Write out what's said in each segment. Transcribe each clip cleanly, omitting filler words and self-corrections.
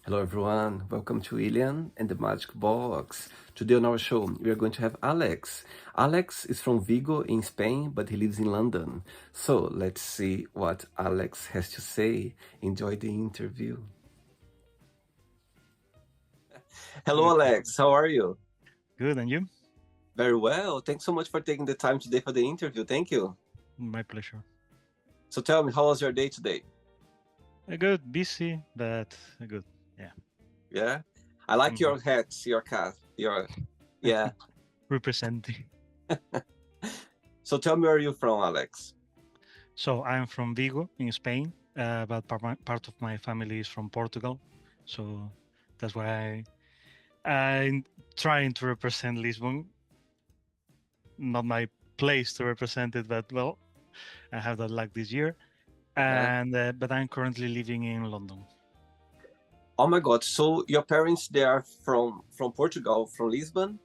Hello, everyone. Welcome to Ilian and the Magic Box. Today on our show, we are going to have Alex. Alex is from Vigo in Spain, but he lives in London. So let's see what Alex has to say. Enjoy the interview. Hello, Okay. Alex. How are you? Good, and you? Very well. Thanks so much for taking the time today for the interview. Thank you. My pleasure. So tell me, how was your day today? Good, busy, but good. Yeah. Yeah? I like Mhm. your hat, your cat, your, yeah. Representing. So tell me where you're from, Alex. So I'm from Vigo in Spain, but part of my family is from Portugal. So that's why I'm trying to represent Lisbon. Not my place to represent it, but well, I have that luck this year. Uh-huh. And but I'm currently living in London. Oh my God! So your parents they are from Portugal, from Lisbon,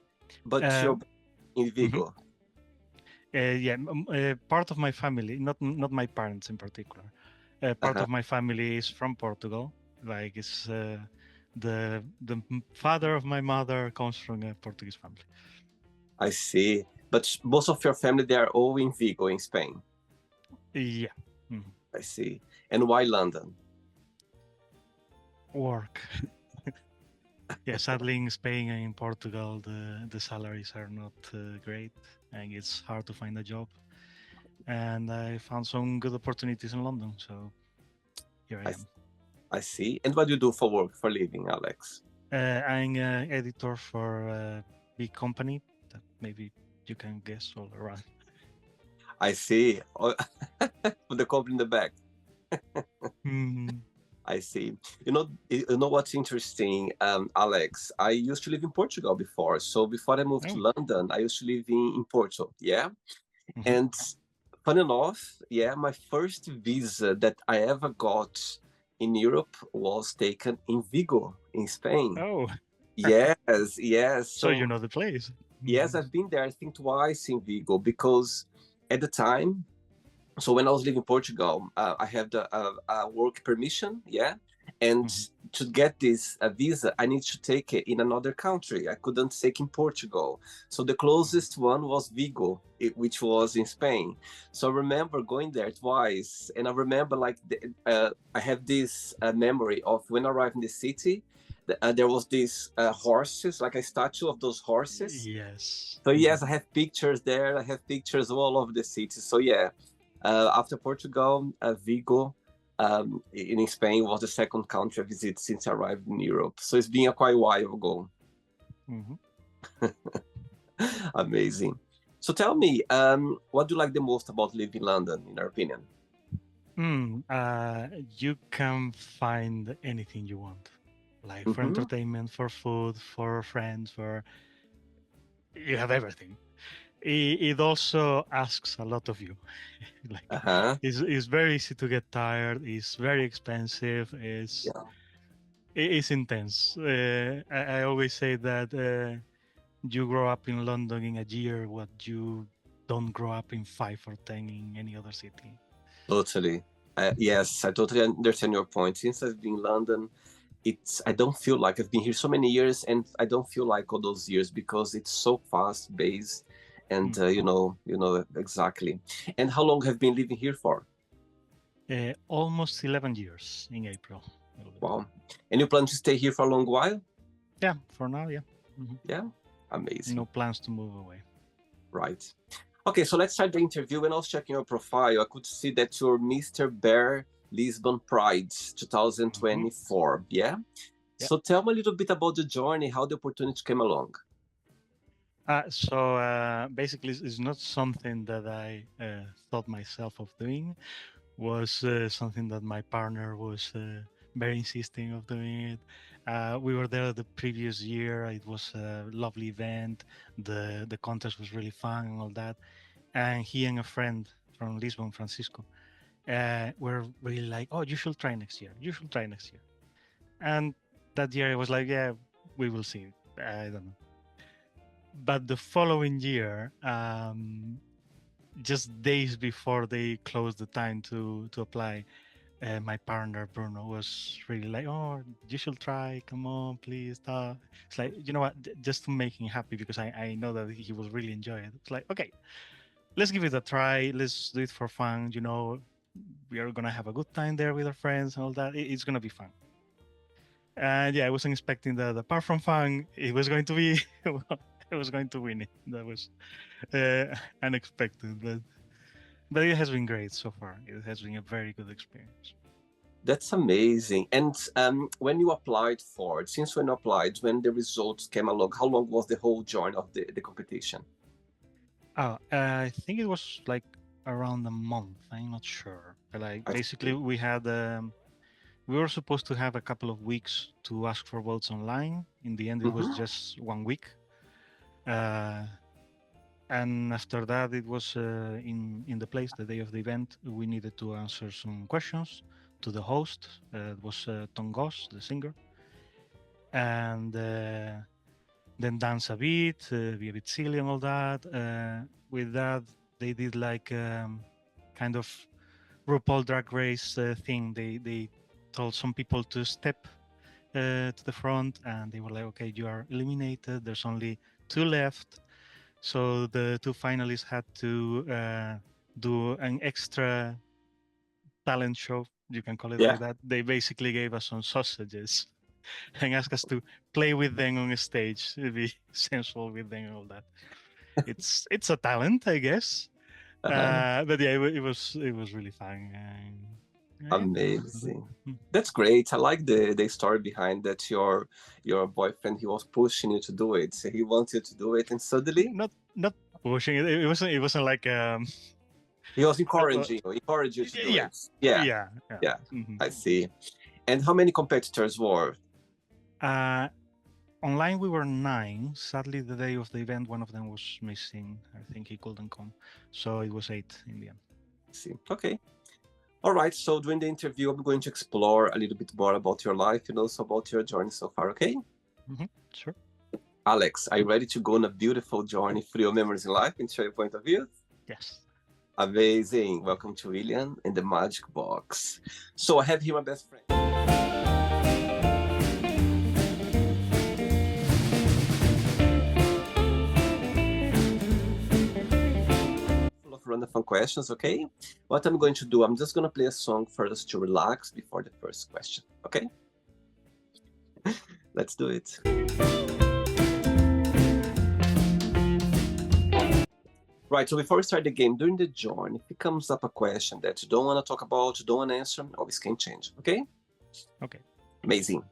but Uh, you're in mhm. Vigo. Yeah, part of my family, not my parents in particular. Part Uh-huh. of my family is from Portugal. Like it's the father of my mother comes from a Portuguese family. I see. But most of your family they are all in Vigo, in Spain. Yeah. Mhm. I see. And why London? Work. Yeah, sadly in Spain and in Portugal, the salaries are not great, and it's hard to find a job. And I found some good opportunities in London, so here I I am. I see. And what do you do for work for living, Alex? I'm an editor for a big company that maybe you can guess all around. I see. Oh, with the company in the back. Mm, I see. You know what's interesting, Alex? I used to live in Portugal before. So before I moved to oh, London, I used to live in Porto. Yeah. mhm. And fun enough, yeah, my first visa that I ever got in Europe was taken in Vigo, in Spain. Oh, Yes, yes. so you So, know the place. yes, Mhm. I've been there, I think, twice in Vigo because at the time, so when I was living in Portugal, I had a work permission, yeah, and Mhm. to get this visa, I need to take it in another country. I couldn't take in Portugal, so the Mhm. closest one was Vigo, which was in Spain. So I remember going there twice, and I remember I have this memory of when I arrived in the city. There was these horses, like a statue of those horses. Yes. So Mhm. yes, I have pictures there. I have pictures all over the city. So yeah, after Portugal, Vigo in Spain was the second country I visited since I arrived in Europe. So it's been a quite while ago. Mhm. Amazing. So tell me, what do you like the most about living in London, in your opinion? You can find anything you want, like for Mm-hmm. entertainment, for food, for friends, for you have everything. It also asks a lot of you. Like Uh-huh. it's very easy to get tired. It's very expensive. Yeah. It's intense. I always say that you grow up in London in a year what you don't grow up in 5 or 10 in any other city. Totally. Yes, I totally understand your point. Since I've been in London, I don't feel like I've been here so many years, and I don't feel like all those years because it's so fast paced, and Mhm. exactly. And how long have you been living here for? Almost 11 years in April. Will be. Wow. And you plan to stay here for a long while? Yeah, for now, yeah. Yeah. No Amazing. plans to move away. Right. Okay, so let's start the interview. When I was checking your profile, I could see that you're Mr. Bear Lisbon Pride Hmm. 2024. Yeah. Yeah. So tell me a little bit about the journey, how the opportunity came along. So basically, it's not something that I thought myself of doing. Was something that my partner was very insisting of doing it. We were there the previous year. It was a lovely event. The contest was really fun and all that. And he and a friend from Lisbon, Francisco, were really like, "Oh, you should try next year. You should try next year." And that year, it was like, "Yeah, we will see." I don't know. But the following year, just days before they closed the time to apply, my partner Bruno was really like, "Oh, you should try. Come on, please." It's like, you know what? Just to make him happy because I know that he will really enjoy it. It's like, okay, let's give it a try. Let's do it for fun. We are gonna have a good time there with our friends and all that. It's gonna be fun. And yeah, I wasn't expecting that. Apart from fun, it was going to be, well, I was going to win it. That was unexpected, but it has been great so far. It has been a very good experience. That's amazing. And when you applied for it, since when you applied, when the results came along, how long was the whole journey of the competition? Oh, I think it was like around a month. I'm not sure. But like I basically, see. we were supposed to have a couple of weeks to ask for votes online. In the end, it was Hmm. just 1 week. Uh, and after that, it was in the place, the day of the event. We needed to answer some questions to the host. It was Tom Goss, the singer, and then dance a bit, be a bit silly and all that. With that, they did like kind of RuPaul Drag Race thing. They told some people to step to the front, and they were like, "Okay, you are eliminated. There's only two left." So the two finalists had to do an extra talent show. You can call it Yeah. like that. They basically gave us some sausages and asked us to play with them on a stage, be sensual with them and all that. It's a talent, I guess. Uh-huh. But yeah, it was really fun. Yeah, that was it. Amazing. That's great. I like the story behind that. Your boyfriend, he was pushing you to do it. So he wanted to do it, and suddenly Not pushing it. It wasn't like he was uh, uh, encouraged you to do yeah, it. Yeah, yeah. yeah. Hmm. I see. And how many competitors were? Uh, Online we were nine. Sadly, the day of the event, one of them was missing. I think he couldn't come, so it was eight in the end. Let's see. Okay. All right. So during the interview, I'm going to explore a little bit more about your life and also about your journey so far. Okay. Sure. Alex, are you ready to go on a beautiful journey through your memories in life and share your point of view? Yes. Amazing. Welcome to William in the Magic Box. So I have here my best friend. Full of random fun questions, okay? What I'm going to do, I'm just going to play a song for us to relax before the first question, okay? Let's do it. Right, so before we start the game, during the journey, if it comes up a question that you don't want to talk about, you don't want to answer, always can change, okay? Okay. Amazing.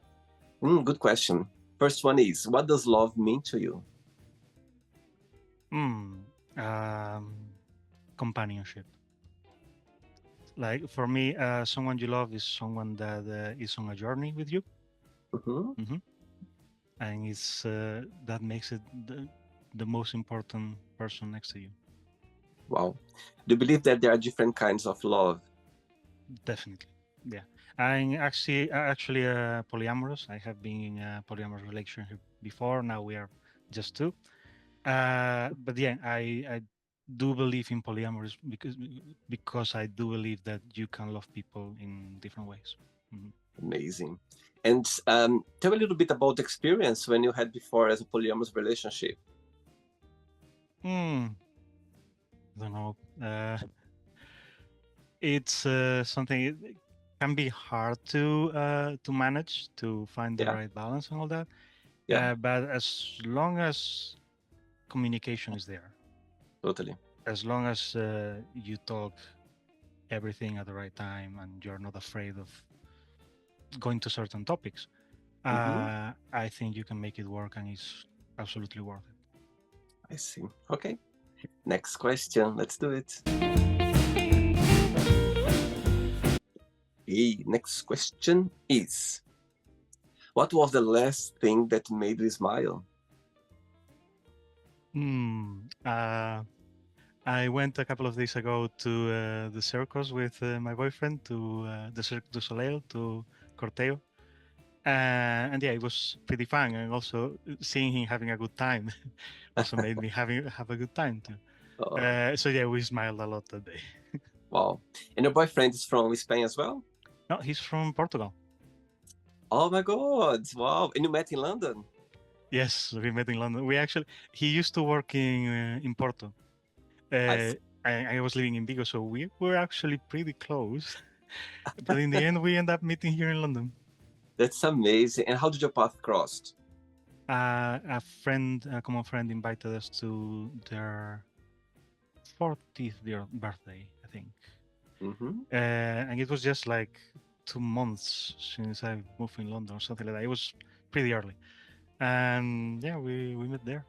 Good question. First one is, what does love mean to you? Hmm. Um, Companionship. Like for me, someone you love is someone that is on a journey with you, Mhm. hmm and it's that makes it the most important person next to you. Wow. Do you believe that there are different kinds of love? Definitely. Yeah. I'm actually polyamorous. I have been in a polyamorous relationship before. Now we are just two. But yeah, I do believe in polyamory because I do believe that you can love people in different ways. Mhm. Amazing. And tell me a little bit about the experience when you had before as a polyamorous relationship. Hmm. I don't know. It's something it can be hard to manage to find the Yeah, right balance and all that. yeah, But as long as communication is there, totally. as long as you talk everything at the right time and you're not afraid of going to certain topics, Hmm. I think you can make it work and it's absolutely worth it. I see. Okay. Next question. Let's do it. Hey, next question is, what was the last thing that made you smile? I went a couple of days ago to the circus with my boyfriend to the Cirque du Soleil to Corteo. And yeah, it was pretty fun. And also seeing him having a good time also made me have a good time too. Oh, So yeah, we smiled a lot that day. wow. And your boyfriend is from Spain as well? No, he's from Portugal. Oh my God! Wow! And you met in London? Yes, we met in London. He used to work in Porto. I Uh, see. I was living in Vigo, so we were actually pretty close. But in the end, we end up meeting here in London. That's amazing. And how did your path crossed? A common friend, invited us to their 40th birthday, I think. Hmm. And it was just like 2 months since I moved in London or something like that. It was pretty early. And yeah, we met there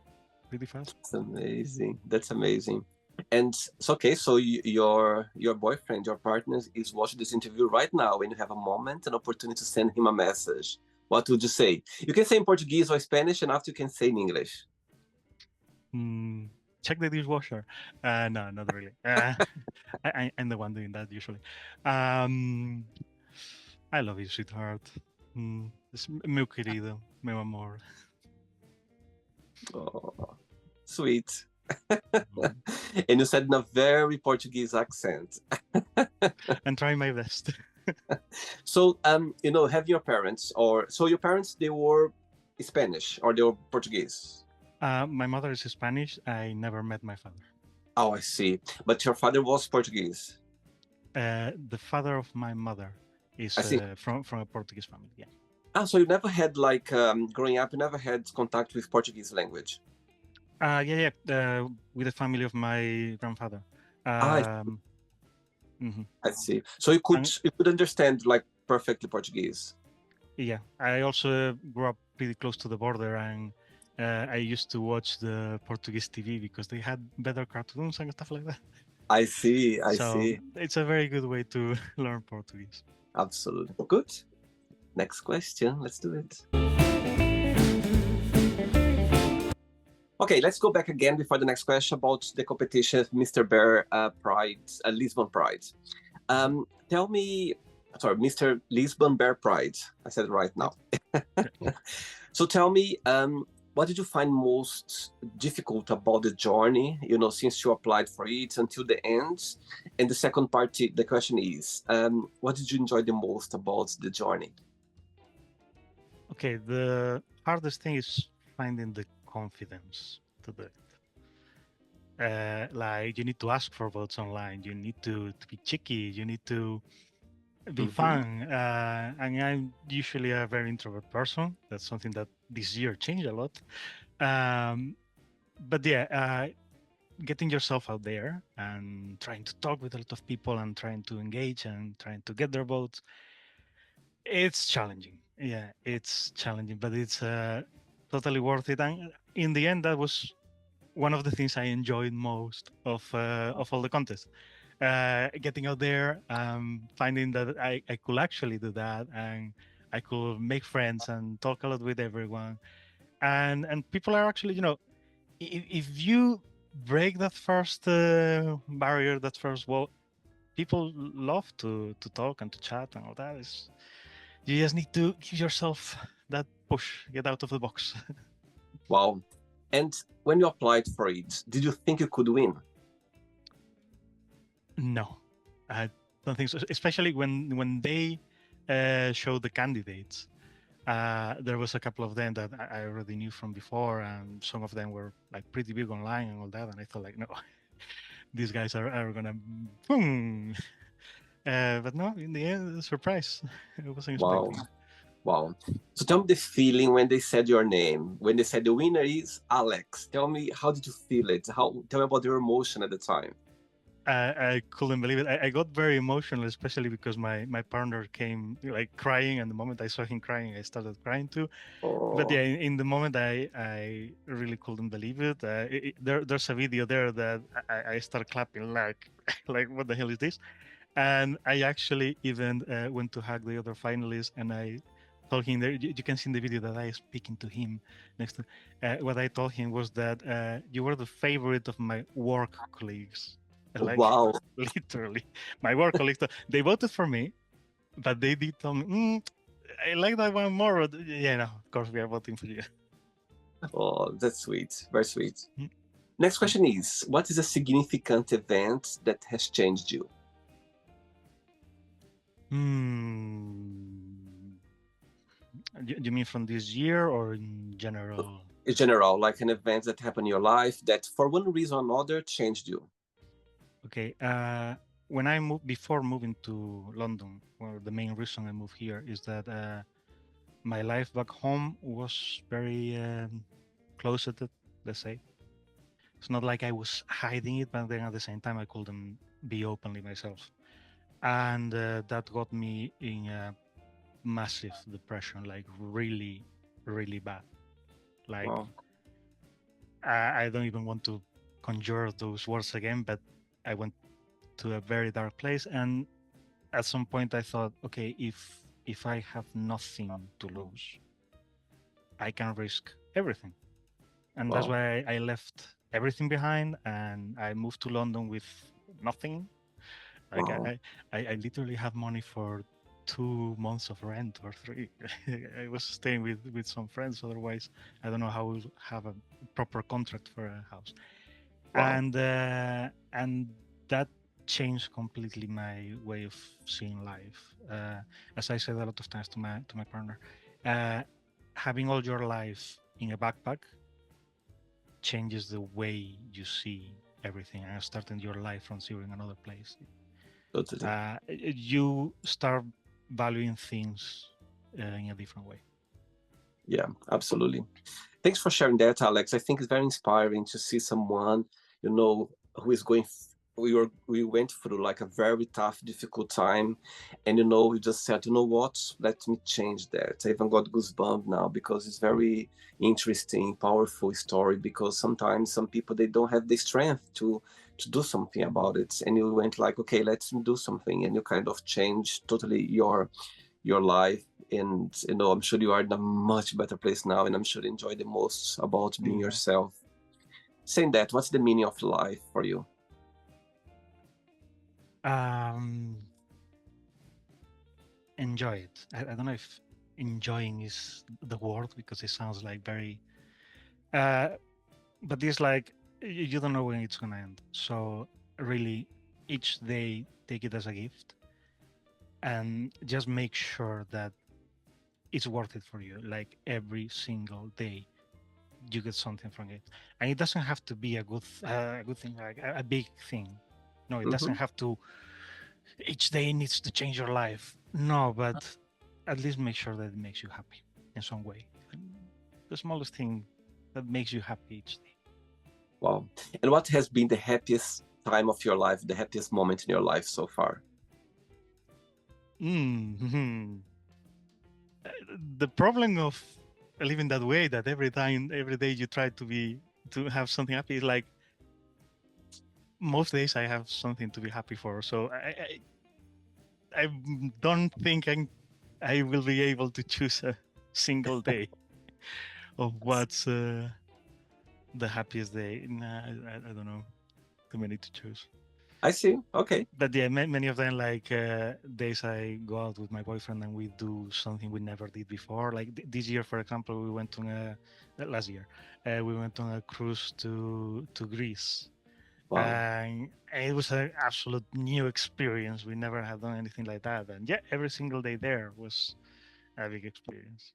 pretty fast. That's amazing. That's amazing. And so, okay, so your boyfriend, your partner, is watching this interview right now, and you have a moment, an opportunity to send him a message. What would you say? You can say in Portuguese or Spanish, and after you can say in English. Mm, check the dishwasher. No, not really. I'm the one doing that usually. Um, I love you, sweetheart. Meu querido, meu amor. Oh, sweet. Mm. And you said in a very Portuguese accent. I'm trying my best. So, have your parents, or so your parents, they were Spanish or they were Portuguese? My mother is Spanish. I never met my father. Oh, I see. But your father was Portuguese. The father of my mother I is see. from a Portuguese family. Yeah. Ah, so you never had like growing up, you never had contact with Portuguese language. Yeah. With the family of my grandfather. Ah, Mhm. I see. So you could understand like perfectly Portuguese. Yeah, I also grew up pretty close to the border, and I used to watch the Portuguese TV because they had better cartoons and stuff like that. I see. I So see. it's a very good way to learn Portuguese. Absolutely. Good. Next question. Let's do it. Okay, let's go back again before the next question about the competition, Mr. Bear Pride, Lisbon Pride. Mhm. Tell me, sorry, Mr. Lisbon Bear Pride. I said it right Yep. now. Yeah. So tell me, what did you find most difficult about the journey, since you applied for it until the end? And the second part, the question is, what did you enjoy the most about the journey? Okay, the hardest thing is finding the confidence to do it. Like you need to ask for votes online. You need to be cheeky. You need to be Hmm. fun. And I'm usually a very introvert person. That's something that this year changed a lot. Um, but yeah, getting yourself out there and trying to talk with a lot of people and trying to engage and trying to get their votes, it's challenging. Yeah, it's challenging, but it's totally worth it. And in the end, that was one of the things I enjoyed most of all the contests. Getting out there, finding that I could actually do that, and I could make friends and talk a lot with everyone. And people are actually, if you break that first barrier, that first wall, people love to talk and to chat and all that. Is you just need to give yourself that push, get out of the box. Wow. And when you applied for it, did you think you could win? No, I don't think so. Especially when they showed the candidates. There was a couple of them that I already knew from before, and some of them were like pretty big online and all that. And I thought like, no, these guys are gonna boom. But no, in the end, surprise. I wasn't Wow. expecting it. Wow. So tell me the feeling when they said your name, when they said the winner is Alex. Tell me, how did you feel it? Tell me about your emotion at the time. I couldn't believe it. I got very emotional, especially because my partner came like crying, and the moment I saw him crying, I started crying too. But yeah, Oh, in the moment, I really couldn't believe it. There's a video there that I start clapping like like what the hell is this? And I actually even went to hug the other finalist, and I told him there. You can see in the video that I speaking to him next to. What I told him was that you were the favorite of my work colleagues, like wow. literally my work colleagues. They voted for me, but they did tell me, I like that one more. But yeah, no, of course we are voting for you. Oh, that's sweet. Very sweet. Mm. Next question is, what is a significant event that has changed you? Hmm. You mean from this year or in general? In general, like an event that happened in your life that for one reason or another changed you. Okay. When I moved before moving to London, well, the main reason I moved here is that my life back home was very closeted. Let's say it's not like I was hiding it, but then at the same time I couldn't be openly myself, and that got me in a massive depression, like really, really bad. Like Wow. I don't even want to conjure those words again, but I went to a very dark place, and at some point I thought, okay, if I have nothing to lose, I can risk everything, and that's Wow. why I left everything behind and I moved to London with nothing. Like Wow. I literally have money for 2 months of rent or three. I was staying with some friends. Otherwise, I don't know how we'll have a proper contract for a house. Wow. And that changed completely my way of seeing life. As I said a lot of times to my partner, uh, having all your life in a backpack changes the way you see everything, and starting your life from zero in another place. Totally. You start valuing things in a different way. Yeah, absolutely. Thanks for sharing that, Alex. I think it's very inspiring to see someone, who is going. We went through like a very tough, difficult time, and we just said, you know what? Let me change that. I even got goosebumps now because it's very interesting, powerful story. Because sometimes some people they don't have the strength to do something about it, and you went like, okay, let's do something, and you kind of change totally your life, and I'm sure you are in a much better place now, and I'm sure you enjoy the most about being Mm. yourself. Saying that, what's the meaning of life for you? Um, Enjoy it. I don't know if enjoying is the word because it sounds like very, uh, but it's like you don't know when it's gonna end. So really, each day take it as a gift and just make sure that it's worth it for you. Like every single day, you get something from it, and it doesn't have to be a good thing, like a big thing. No, it doesn't Hmm. have to. Each day needs to change your life. No, but at least make sure that it makes you happy in some way. The smallest thing that makes you happy each day. Wow. And what has been the happiest time of your life, the happiest moment in your life so far? Mm-hmm. The problem of living that way, that every time, every day you try to have something happy, is like most days I have something to be happy for. So I don't think I will be able to choose a single day of what's the happiest day. Nah, I don't know. Too many to choose. I see. Okay. But yeah, many of them, like days I go out with my boyfriend and we do something we never did before. Like this year, for example, we went on a last year we went on a cruise to Greece, Wow. and it was an absolute new experience. We never had done anything like that, and yeah, every single day there was a big experience.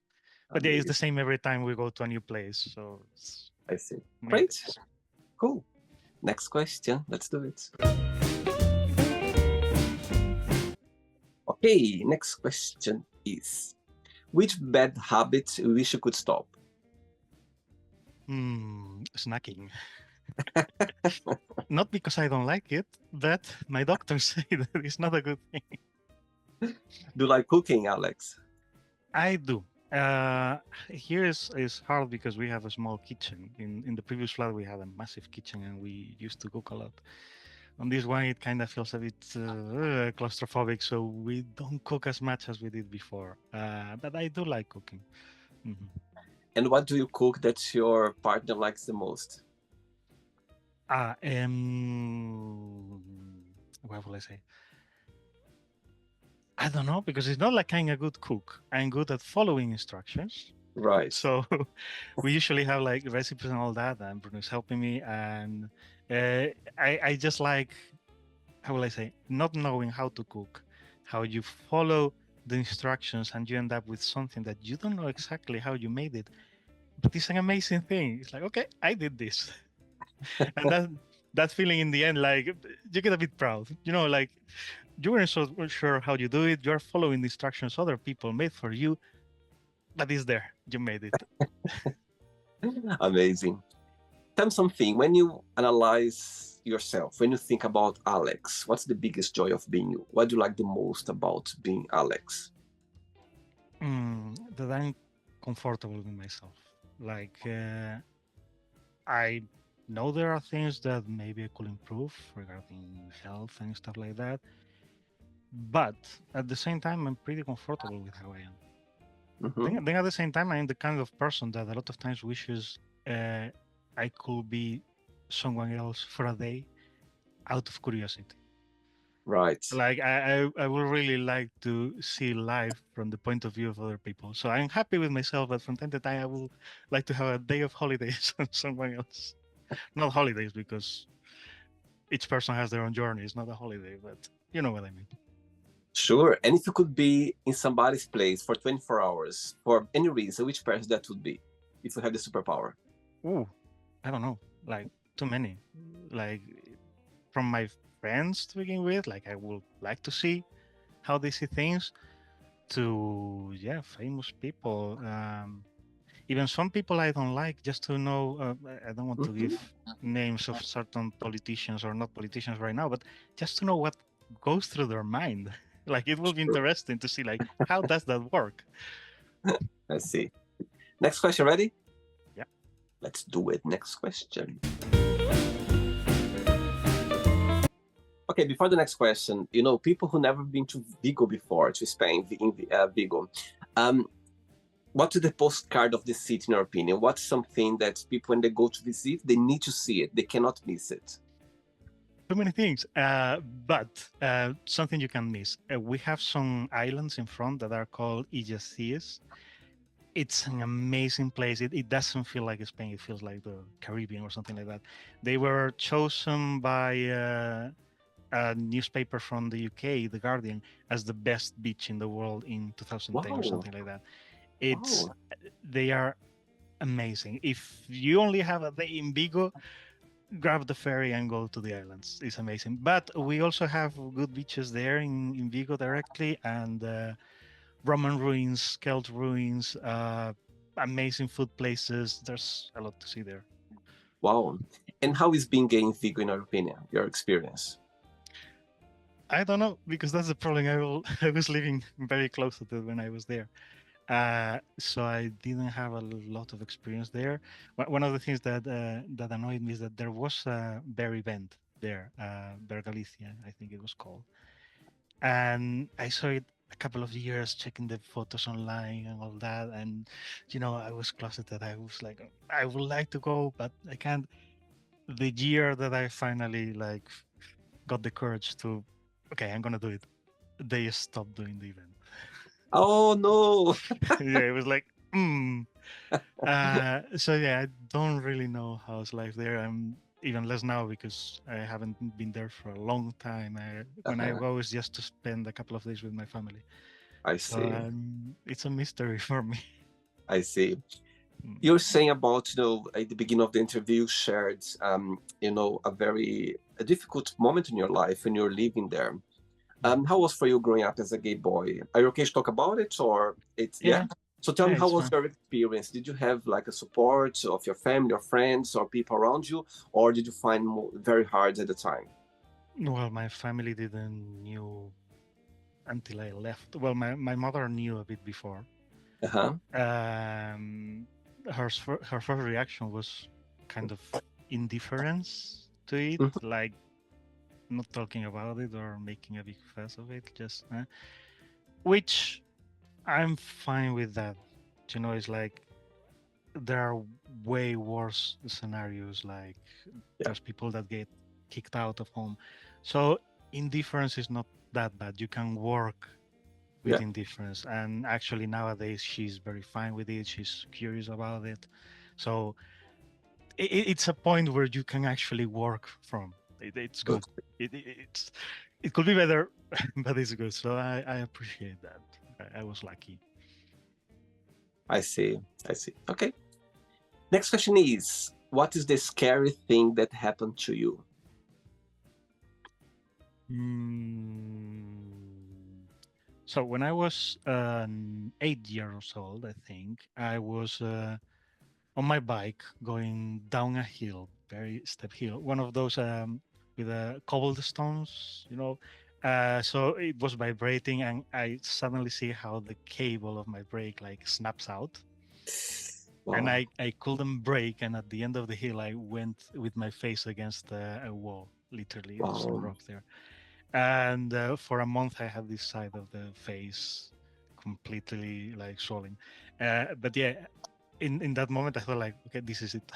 But yeah, it's the Amazing. same every time we go to a new place, so it's I see. many Great. days. Cool. Next question. Let's do it. Okay. Next question is, which bad habit you wish you could stop? Snacking. Not because I don't like it, but my doctors say that it's not a good thing. Do you like cooking, Alex? I do. Here is hard because we have a small kitchen. In the previous flat, we had a massive kitchen and we used to cook a lot. On this one, it kind of feels a bit claustrophobic, so we don't cook as much as we did before. But I do like cooking. Mhm. And what do you cook that your partner likes the most? Ah, what will I say? I don't know because it's not like I'm a good cook. I'm good at following instructions. Right. So we usually have like recipes and all that, and Bruno's helping me. And I just like, how will I say, not knowing how to cook how you follow the instructions and you end up with something that you don't know exactly how you made it, but it's an amazing thing. It's like, okay, I did this. And that feeling in the end, like you get a bit proud, like you weren't so sure how you do it. You're following the instructions other people made for you, but it's there. You made it. Amazing. Tell me something. When you analyze yourself, when you think about Alex, what's the biggest joy of being you? What do you like the most about being Alex? That I'm comfortable with myself. Like I know there are things that maybe I could improve regarding health and stuff like that, but at the same time, I'm pretty comfortable with how I am. Hmm. Then at the same time, I'm the kind of person that a lot of times wishes uh, I could be someone else for a day out of curiosity. Right. Like I would really like to see life from the point of view of other people. So I'm happy with myself, but from time to time I would like to have a day of holidays on someone else. Not holidays because each person has their own journey. It's not a holiday, but you know what I mean. Sure. And if you could be in somebody's place for 24 hours for any reason, which person that would be if you have the superpower? Ooh, I don't know. Like too many. Like from my friends to begin with, like I would like to see how they see things to yeah, famous people. Even some people I don't like, just to know. I don't want to give Hmm. names of certain politicians or not politicians right now, but just to know what goes through their mind. Like it will be Sure. interesting to see like how does that work. Let's see. Next question, ready? Yeah. Let's do it. Next question. Okay, before the next question, people who never been to Vigo before, to Spain, in Vigo, um, what is the postcard of the city, in your opinion? What's something that people, when they go to visit, they need to see it, they cannot miss it? Too many things, but something you can miss. We have some islands in front that are called Illes. It's an amazing place. It doesn't feel like Spain. It feels like the Caribbean or something like that. They were chosen by a newspaper from the UK, The Guardian, as the best beach in the world in 2010 or Wow, something like that. It's wow, they are amazing. If you only have a day in Vigo, grab the ferry and go to the islands. It's amazing. But we also have good beaches there in Vigo directly, and Roman ruins, Celt ruins, amazing food places. There's a lot to see there. wow. And how is being gay in Vigo, in your opinion, your experience? I don't know because that's the problem. I was living very close to it when I was there. So I didn't have a lot of experience there. One of the things that annoyed me is that there was a bear event there, Bear Galicia, I think it was called, and I saw it a couple of years checking the photos online and all that, and I was closeted. I was like, I would like to go, but I can't. The year that I finally like got the courage to, okay, I'm gonna do it. They stopped doing the event. Oh no. Yeah, it was like, hmm. So yeah, I don't really know how's life there. I'm even less now because I haven't been there for a long time. When I Uh-huh. go, it's just to spend a couple of days with my family. I So see. it's a mystery for me. I see. Mm. You're saying about, at the beginning of the interview, shared, a difficult moment in your life when you're living there. Mhm. How was for you growing up as a gay boy? Are you okay to talk about it, or it's Yeah, yeah? So tell yeah, me, how it's was fine. your experience? Did you have like a support of your family or friends or people around you, or did you find very hard at the time? Well, my family didn't knew until I left. Well, my mother knew a bit before. Uh huh. Um, her first reaction was kind of indifference to it, Hmm. like not talking about it or making a big fuss of it. Just which I'm fine with that. It's like there are way worse scenarios. Like Yeah. there's people that get kicked out of home, so indifference is not that bad. You can work with Yeah. indifference, and actually nowadays she's very fine with it. She's curious about it, so it's a point where you can actually work from. It's Good. good. It's It could be better, but it's good. So I appreciate that. I was lucky. I see. I see. Okay. Next question is, what is the scary thing that happened to you? Mm. So when I was 8 years old, I think I was on my bike going down a hill, very steep hill, one of those with cobblestones, you know. So it was vibrating, and I suddenly see how the cable of my brake like snaps out, and Wow. I couldn't brake, and at the end of the hill, I went with my face against a wall. Literally, there's some Wow. rock there, and for a month I had this side of the face completely like swollen. But yeah, in that moment I thought like, okay, this is it.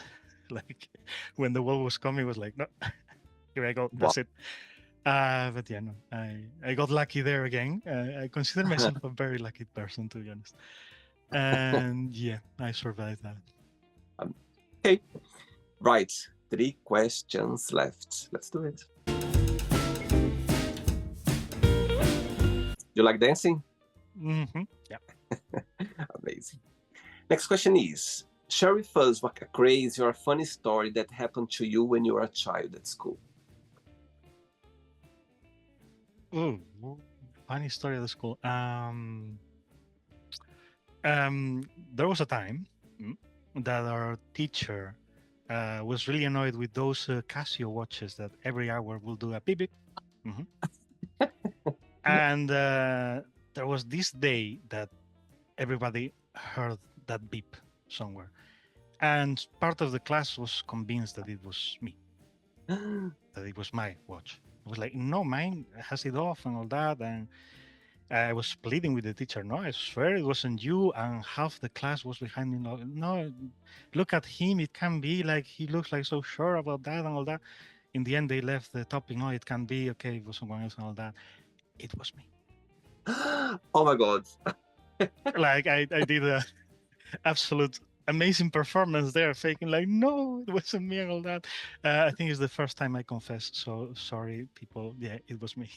Like when the wall was coming, it was like, no, here I go, Wow. that's it. But yeah, no, I got lucky there again. I consider myself a very lucky person, to be honest. And yeah, I survived that. Um, okay. Right. 3 questions left. Let's do it. You like dancing? Yeah. Amazing. Next question is, share with us what a crazy or a funny story that happened to you when you were a child at school. Ooh, funny story of the school. There was a time that our teacher was really annoyed with those Casio watches that every hour will do a beep beep. Mhm. And there was this day that everybody heard that beep somewhere. And part of the class was convinced that it was me, that it was my watch. I was like, no, mine has it off and all that. And I was pleading with the teacher. No, I swear it wasn't you. And half the class was behind me. No, no, look at him. It can be like he looks like so sure about that and all that. In the end, they left the topic. No, it can be okay. It was someone else and all that. It was me. Oh my God. Like I did a absolute amazing performance there, faking like, no, it wasn't me and all that. I think it's the first time I confessed. So sorry, people. Yeah, it was me.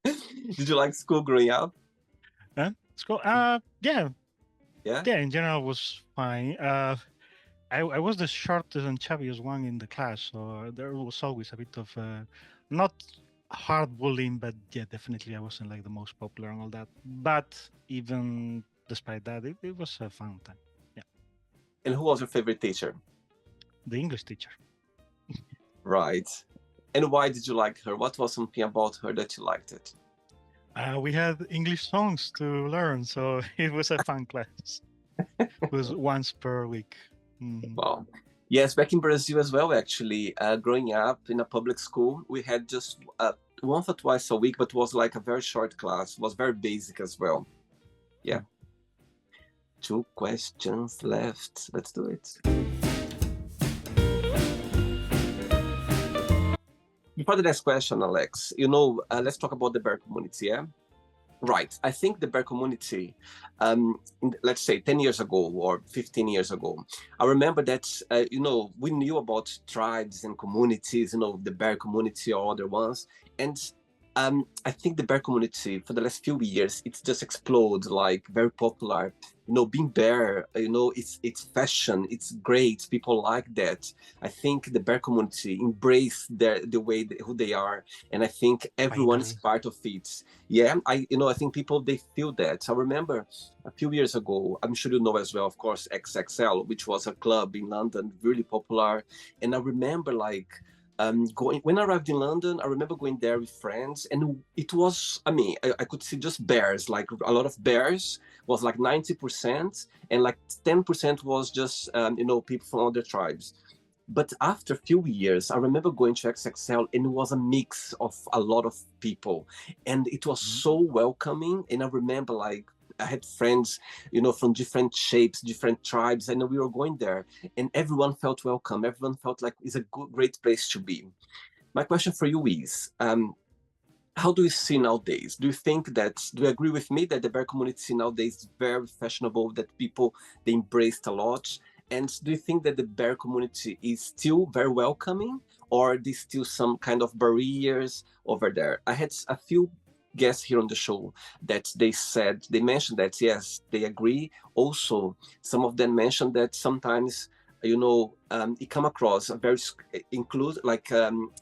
Did you like school growing up? Huh? It's cool. Yeah, Yeah. yeah. In general, it was fine. I was the shortest and chubbiest one in the class, so there was always a bit of not hard bullying, but yeah, definitely I wasn't like the most popular and all that. But even despite that, it was a fun time. Yeah, And who was your favorite teacher? the English teacher. Right. And why did you like her? What was something about her that you liked it? We had English songs to learn, so it was a fun class. It was once per week. Mhm. Wow. Yes, back in Brazil as well, actually. Growing up in a public school, we had just once or twice a week, but it was like a very short class. It was very basic as well. Yeah. Mm. 2 questions left. Let's do it. Before the next question, Alex, let's talk about the bear community, yeah? Right. I think the bear community, let's say 10 years ago or 15 years ago, I remember that, we knew about tribes and communities, the bear community or other ones. And I think the bear community for the last few years, it's just exploded, like very popular. Being bear, it's fashion, it's great. People like that. I think the bear community embrace the way who they are, and I think everyone is Finally. part of it. Yeah, I think people they feel that. I remember a few years ago, I'm sure you know as well, of course, XXL, which was a club in London, really popular. And I remember like going when I arrived in London, I remember going there with friends, and it was, I mean, I could see just bears, like a lot of bears, was like 90%, and like 10% was just people from other tribes. But after a few years, I remember going to XXL, and it was a mix of a lot of people, and it was Mhm. so welcoming. And I remember like I had friends, from different shapes, different tribes, and we were going there, and everyone felt welcome. Everyone felt like it's a good, great place to be. My question for you is, how do you see nowadays? Do you agree with me that the bear community nowadays is very fashionable, that people, they embraced a lot? And do you think that the bear community is still very welcoming, or there's still some kind of barriers over there? I had a few guests here on the show that they mentioned that yes, they agree. Also, some of them mentioned that sometimes it come across a very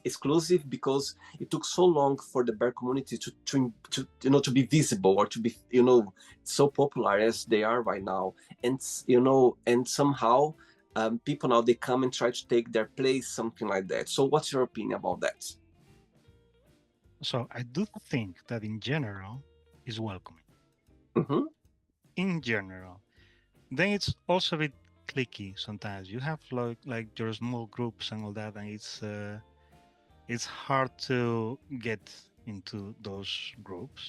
exclusive because it took so long for the bear community to be visible or to be so popular as they are right now, and somehow people now they come and try to take their place, something like that. So what's your opinion about that? So I do think that in general is welcoming. Mm-hmm. In general, then it's also a bit clicky sometimes. You have like your small groups and all that, and it's hard to get into those groups.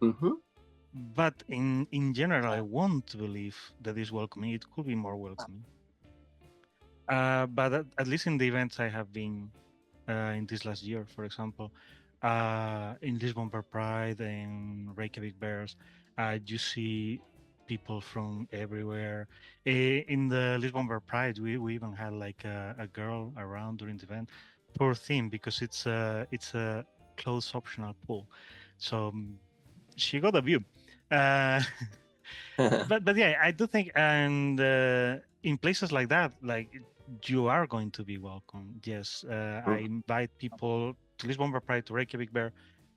Mm-hmm. But in general, I want to believe that is welcoming. It could be more welcoming. But at least in the events I have been in this last year, for example, in Lisbon Bear Pride and Reykjavik Bears, you see people from everywhere. In the Lisbon Bear Pride, we even had like a girl around during the event. Poor thing, because it's a closed optional pool, so she got a view. Uh, but yeah, I do think, and in places like that, like you are going to be welcome. Yes, I invite people to Lisbon Bear Pride, to Reykjavik Bear.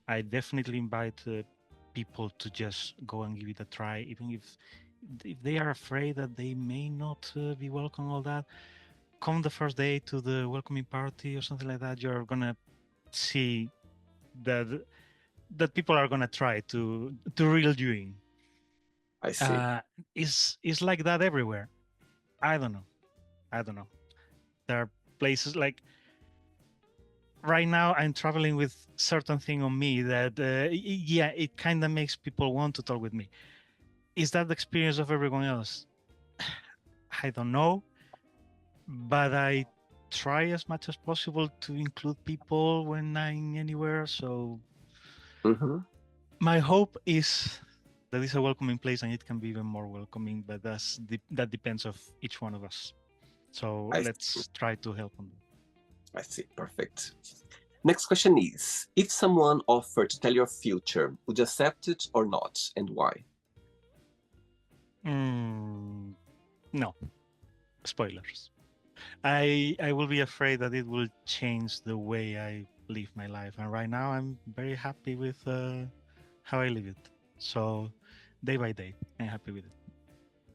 I definitely invite people to just go and give it a try, even if they are afraid that they may not be welcome. All that, come the first day to the welcoming party or something like that. You're gonna see that people are gonna try to reel you in. I see. uh is like that everywhere. I don't know. I don't know. There are places like right now I'm traveling with certain thing on me that yeah, it kind of makes people want to talk with me. Is that the experience of everyone else? I don't know, but I try as much as possible to include people when I'm anywhere. So Mm-hmm. my hope is that it's a welcoming place and it can be even more welcoming, but that depends of each one of us. So I let's try to help them. I see. Perfect. Next question is, if someone offered to tell your future, would you accept it or not, and why? No spoilers. I will be afraid that it will change the way I live my life, and right now I'm very happy with how I live it. So day by day, I'm happy with it.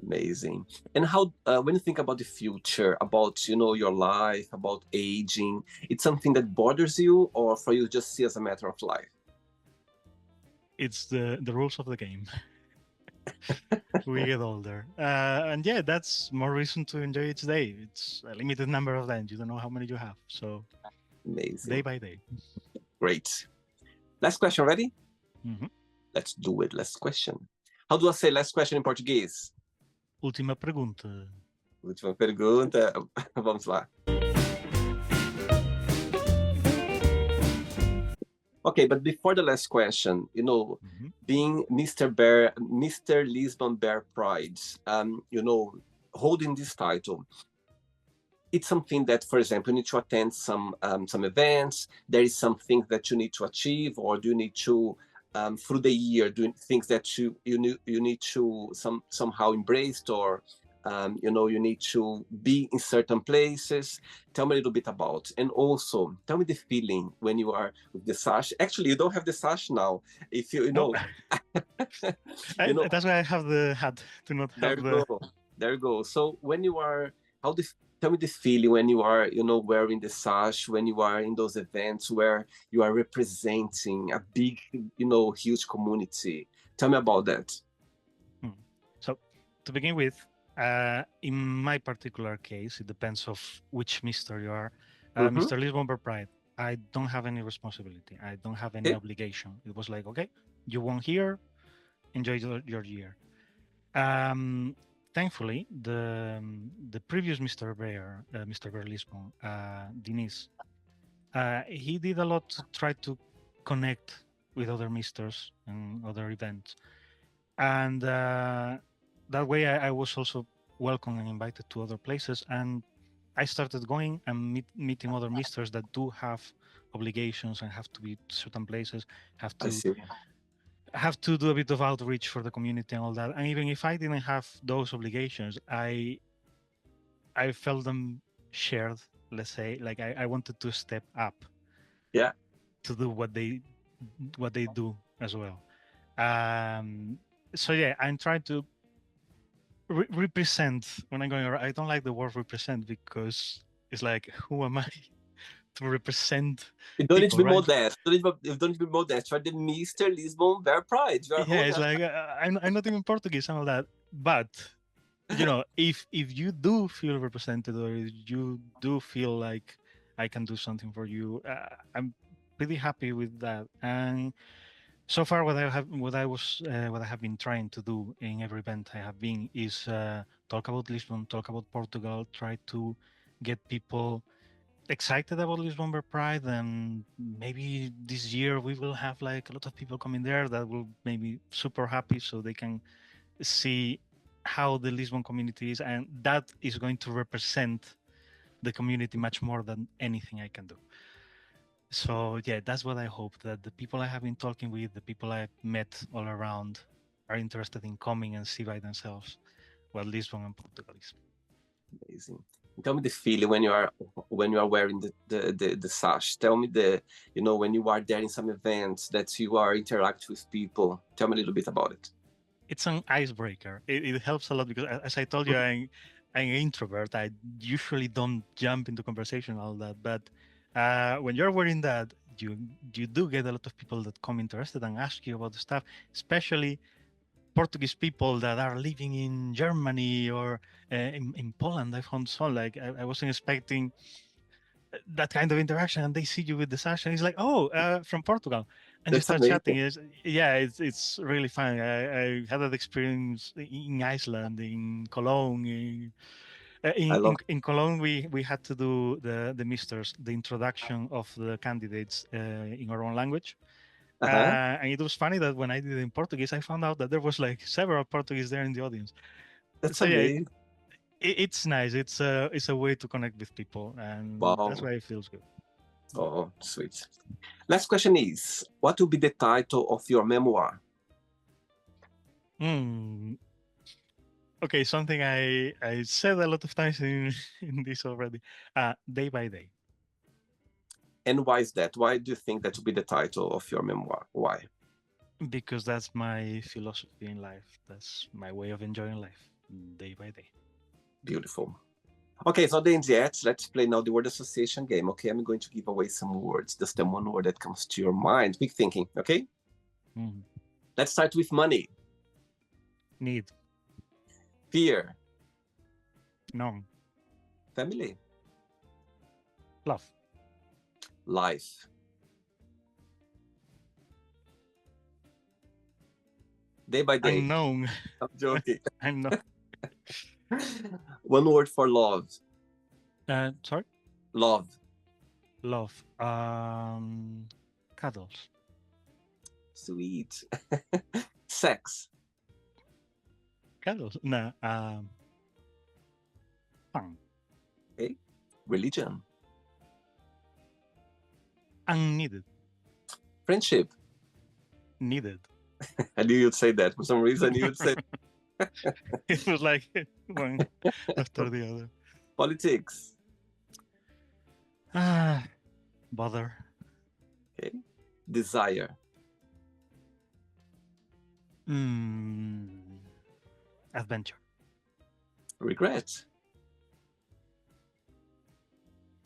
Amazing. And how, when you think about the future, about your life, about aging, it's something that bothers you, or for you just see as a matter of life? It's the rules of the game. We get older, and yeah, that's more reason to enjoy each day. It's a limited number of times. You don't know how many you have, so day Amazing. by day. Great. Last question, ready? Mhm. Let's do it. Last question. How do I say last question in Portuguese? Última pergunta. Última pergunta. Vamos lá. Okay, but before the last question, being Mr. Bear, Mr. Lisbon Bear Pride, holding this title, it's something that, for example, you need to attend some events. There is something that you need to achieve, or do you need to through the year doing things that you need to somehow embrace, or you need to be in certain places. Tell me a little bit about, and also tell me the feeling when you are with the sash. Actually, you don't have the sash now. If you No, know, you know, that's why I have the hat to not there have you the. go. There you go. So when you are, how the tell me the feeling when you are, wearing the sash, when you are in those events where you are representing a big, huge community. Tell me about that. Hmm. So to begin with, in my particular case, it depends of which Mister you are. Mm-hmm. Mr. Lisbon Bear Pride, I don't have any responsibility. I don't have any Okay. obligation. It was like, okay, you won here, enjoy your year. Um, Thankfully, the previous Mr. Bear, Mr. Bear Lisbon, Denise, he did a lot to try to connect with other Misters and other events, and that way I was also welcome and invited to other places. And I started going and meeting other misters that do have obligations and have to be certain places, have I to see. have to do a bit of outreach for the community and all that. And even if I didn't have those obligations, I felt them shared. Let's say, like I wanted to step up Yeah. to do what they do as well. Um, so yeah, I'm trying to represent when I'm going around. I don't like the word represent because it's like, who am I to represent You don't need to people, be right? modest. You don't need to be modest. You're the Mr. Lisbon Bear Pride. You are Yeah, whole. it's like I'm not even Portuguese and all that. But if you do feel represented or if you do feel like I can do something for you, I'm pretty happy with that. And so far, what I have been trying to do in every event I have been is talk about Lisbon, talk about Portugal, try to get people excited about Lisbon Bear Pride, and maybe this year we will have like a lot of people coming there that will maybe super happy, so they can see how the Lisbon community is, and that is going to represent the community much more than anything I can do. So yeah, that's what I hope, that the people I have been talking with, the people I've met all around, are interested in coming and see by themselves what Lisbon and Portugal is. Amazing. Tell me the feeling when you are wearing the sash. Tell me when you are there in some events that you are interacting with people. Tell me a little bit about it. It's an icebreaker. It helps a lot because, as I told you, I'm an introvert. I usually don't jump into conversation and all that. But when you're wearing that, you do get a lot of people that come interested and ask you about the stuff, especially Portuguese people that are living in Germany or in Poland. I found so like I wasn't expecting that kind of interaction, and they see you with the sash and it's like, oh, from Portugal, and you That's start amazing. chatting. It's really fun. I had that experience in Iceland, in Cologne. I love. In Cologne, we had to do the misters, the introduction of the candidates in our own language. Uh-huh. And it was funny that when I did it in Portuguese, I found out that there was like several Portuguese there in the audience. That's So yeah, amazing. it's nice. It's a way to connect with people, and that's Wow. why it feels good. Oh, sweet. Last question is, what will be the title of your memoir? Hmm. Okay, something I said a lot of times in in this already. Day by day, And why is that? Why do you think that will be the title of your memoir? Why? because that's my philosophy in life. That's my way of enjoying life, day by day. Beautiful. Okay, so then yet, let's play now the word association game. Okay, I'm going to give away some words. Just the one word that comes to your mind. Big thinking. Okay, Mhm. let's start with money, Need, fear, no, family, love, life, day by day. unknown. I'm joking. I'm not. One word for love, Sorry, love, love. Cuddles, sweet, sex, cuddles. No, fun, okay, religion, unneeded, friendship. needed. I knew you'd say that for some reason. You would say It was like one after the other. politics. Ah, bother. Okay, desire, Mm, adventure, regret,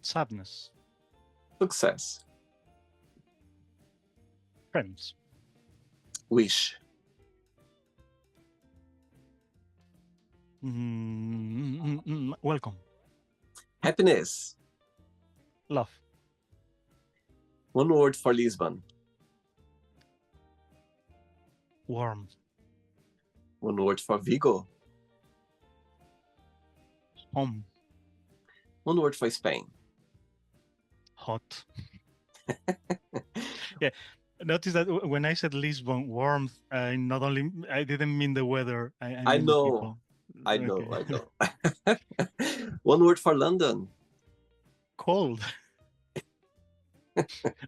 sadness, success, friends, wish, welcome, happiness. love, One word for Lisbon. warm, One word for Vigo. home, One word for Spain. hot. Yeah. Notice that when I said Lisbon, warmth, I didn't mean the weather. I I mean the know. people. I Okay. know. I know. One word for London. Cold.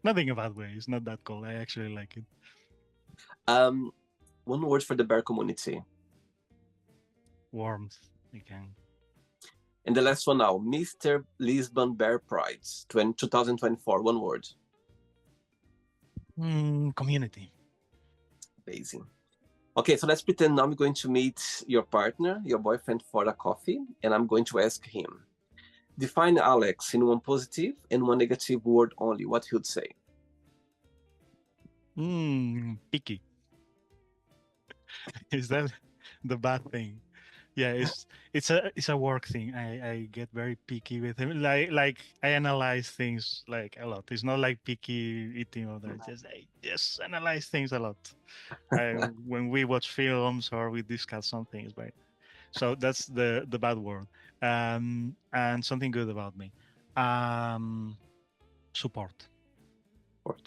Nothing a bad way. It's not that cold. I actually like it. Um, one word for the bear community. Warmth again. And the last one now, Mr. Lisbon Bear Prides 2024. One word. Community. Amazing. Okay, so let's pretend now I'm going to meet your partner, your boyfriend, for a coffee, and I'm going to ask him, define Alex in one positive and one negative word only. What he would say? Picky. Is that the bad thing? Yeah, it's a work thing. I get very picky with him. Like I analyze things like a lot. It's not like picky eating or that. Just I just analyze things a lot. When we watch films or we discuss some things, right? So that's the bad word. And something good about me. Um, Support.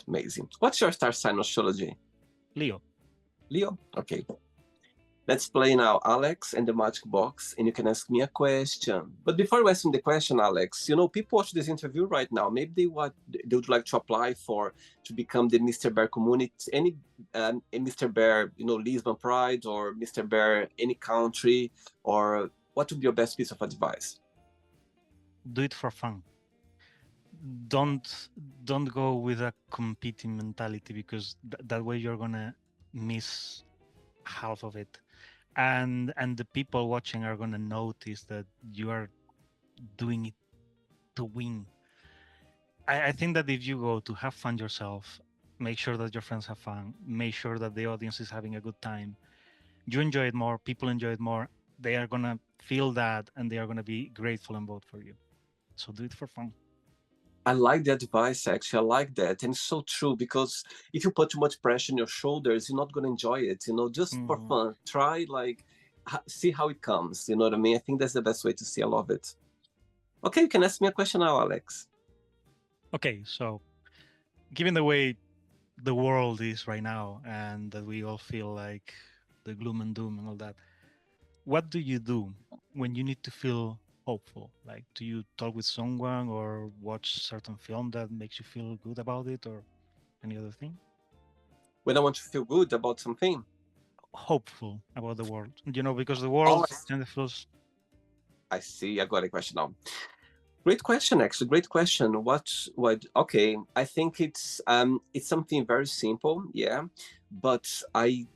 Amazing. What's your star sign astrology? Leo. Leo? Okay. Let's play now, Alex and the magic box, and you can ask me a question. But before you ask me the question, Alex, people watch this interview right now. Maybe they would like to apply to become the Mr. Bear community, any Mr. Bear, Lisbon Pride or Mr. Bear, any country, or what would be your best piece of advice? Do it for fun. Don't go with a competing mentality because that way you're gonna miss half of it, and the people watching are gonna notice that you are doing it to win. I think that if you go to have fun yourself, make sure that your friends have fun, make sure that the audience is having a good time, you enjoy it more, people enjoy it more, they are gonna feel that and they are gonna be grateful and vote for you. So do it for fun. I like the advice, actually. I like that. And it's so true because if you put too much pressure on your shoulders, you're not going to enjoy it, just for fun. Try, see how it comes. You know what I mean? I think that's the best way to see. I love it. Okay, you can ask me a question now, Alex. Okay, so given the way the world is right now and that we all feel like the gloom and doom and all that, what do you do when you need to feel hopeful? Like, do you talk with someone or watch certain film that makes you feel good about it or any other thing? When I want to feel good about something? Hopeful about the world, because the Oh, world kind of feels. I see. I got a question now. Great question, actually. Great question. Okay. I think it's something very simple. Yeah. But I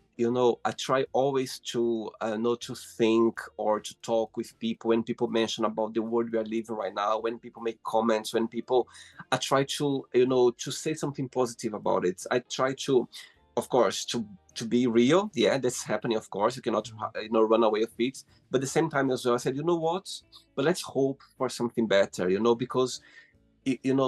try always to not to think or to talk with people when people mention about the world we are living right now, when people make comments, I try to, to say something positive about it. I try to, of course, to be real. Yeah, that's happening. Of course, you cannot, run away with it. But at the same time as well, I said, you know what? But let's hope for something better, because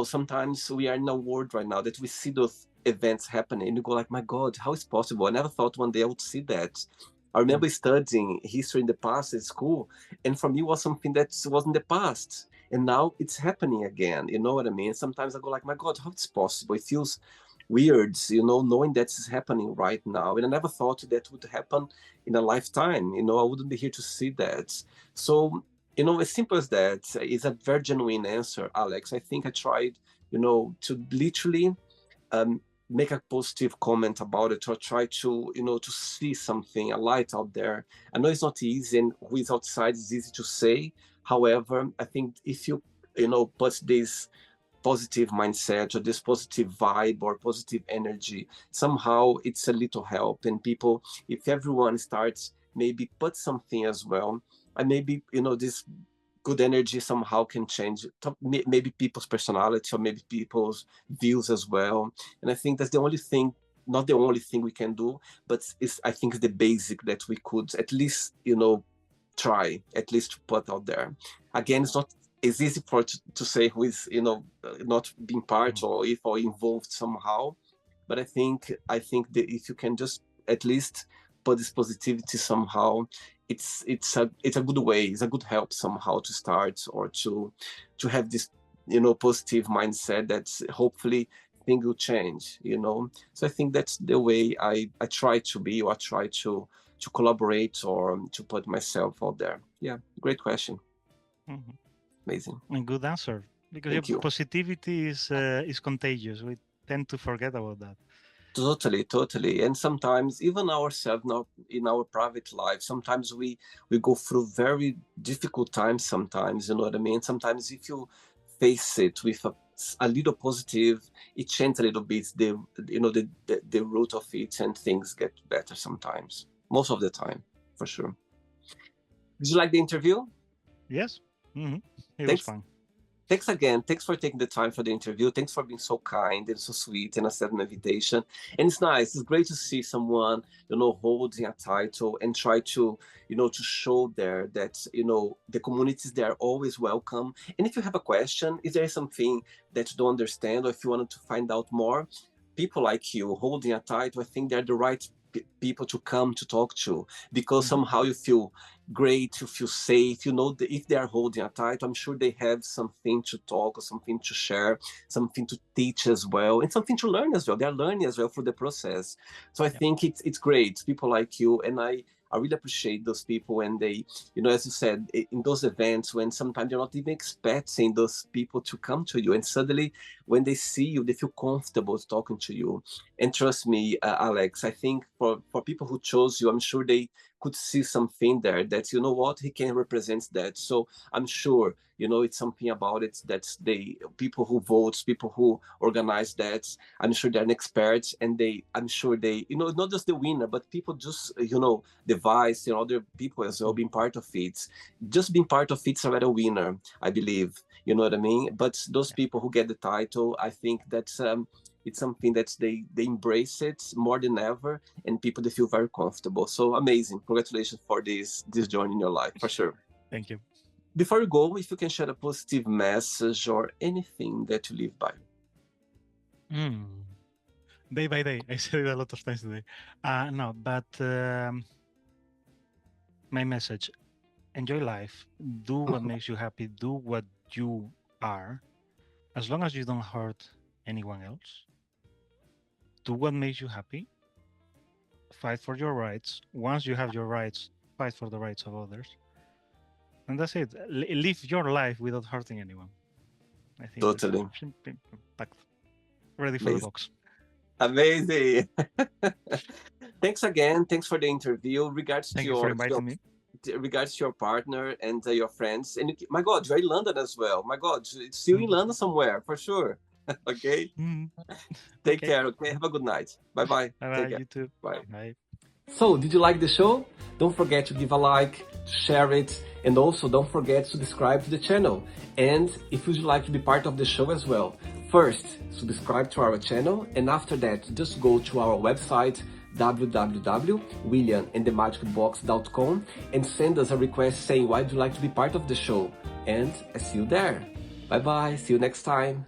sometimes we are in a world right now that we see those events happening and you go like, my God, how is possible? I never thought one day I would see that. I remember studying history in the past at school, and for me it was something that was in the past, and now it's happening again. You know what I mean? Sometimes I go like, my God, how it's possible? It feels weird, knowing that it's happening right now, and I never thought that would happen in a lifetime. I wouldn't be here to see that. So as simple as that is a very genuine answer, Alex. I think I tried, to literally make a positive comment about it or try to, to see something, a light out there. I know it's not easy, and who is outside is easy to say. However, I think if you, put this positive mindset or this positive vibe or positive energy, somehow it's a little help. And people, if everyone starts maybe put something as well, and maybe this good energy somehow can change maybe people's personality or maybe people's views as well. And I think that's the only thing, not the only thing we can do, but I think it's the basic that we could at least try at least to put out there. Again, it's easy for to say who is not being part or if or involved somehow, but I think that if you can just at least put this positivity somehow, it's a good way, it's a good help somehow to start or to have this positive mindset that hopefully things will change. So I think that's the way I try to be, or I try to collaborate or to put myself out there. Yeah, great question. Mm-hmm. Amazing. And good answer. Because Thank you. positivity is contagious. We tend to forget about that. Totally, totally. And sometimes even ourselves now in our private life, sometimes we go through very difficult times sometimes, you know what I mean? Sometimes if you face it with a little positive, it changes a little bit the root of it and things get better sometimes. Most of the time, for sure. Did you like the interview? Yes. It was Thanks. fun. Thanks again. Thanks for taking the time for the interview. Thanks for being so kind and so sweet and accepting the invitation. And it's nice. It's great to see someone, holding a title and try to, to show there that, the communities, they're always welcome. And if you have a question, if there is something that you don't understand, or if you wanted to find out more, people like you holding a title, I think they're the right people to come to talk to, because somehow you feel great, you feel safe, that if they are holding a title, I'm sure they have something to talk or something to share, something to teach as well, and something to learn as well. They're learning as well through the process. So I think it's great, people like you, and I really appreciate those people when they, as you said, in those events when sometimes you're not even expecting those people to come to you, and suddenly when they see you, they feel comfortable talking to you. And trust me, Alex, I think for people who chose you, I'm sure they could see something there that, what, he can represent that. So I'm sure, it's something about it that people who vote, people who organize that, I'm sure they're an expert, and I'm sure they, not just the winner, but people just, the vice, other people as well being part of it. Just being part of it's already a winner, I believe. You know what I mean? But those people who get the title, I think that's it's something that they embrace it more than ever, and people, they feel very comfortable. So amazing. Congratulations for this journey in your life, for sure. Thank you. Before you go, if you can share a positive message or anything that you live by. Day by day. I said it a lot of times today. No, but my message: enjoy life. Do what makes you happy. Do what you are, as long as you don't hurt anyone else. Do what makes you happy. Fight for your rights. Once you have your rights, fight for the rights of others. And that's it. Live your life without hurting anyone. I think Totally. that's ready for the box. Amazing. Thanks again. Thanks for the interview. Thank you for inviting me. Regards to your partner and your friends. And my God, you're in London as well. My God, it's still in London somewhere, for sure. Okay? Take care, okay? Have a good night. Bye-bye. Bye-bye, you too. Bye. Bye. So, did you like the show? Don't forget to give a like, to share it, and also don't forget to subscribe to the channel. And if you'd like to be part of the show as well, first, subscribe to our channel, and after that, just go to our website, www.williamandthemagicbox.com, and send us a request saying why would you like to be part of the show. And I see you there. Bye-bye. See you next time.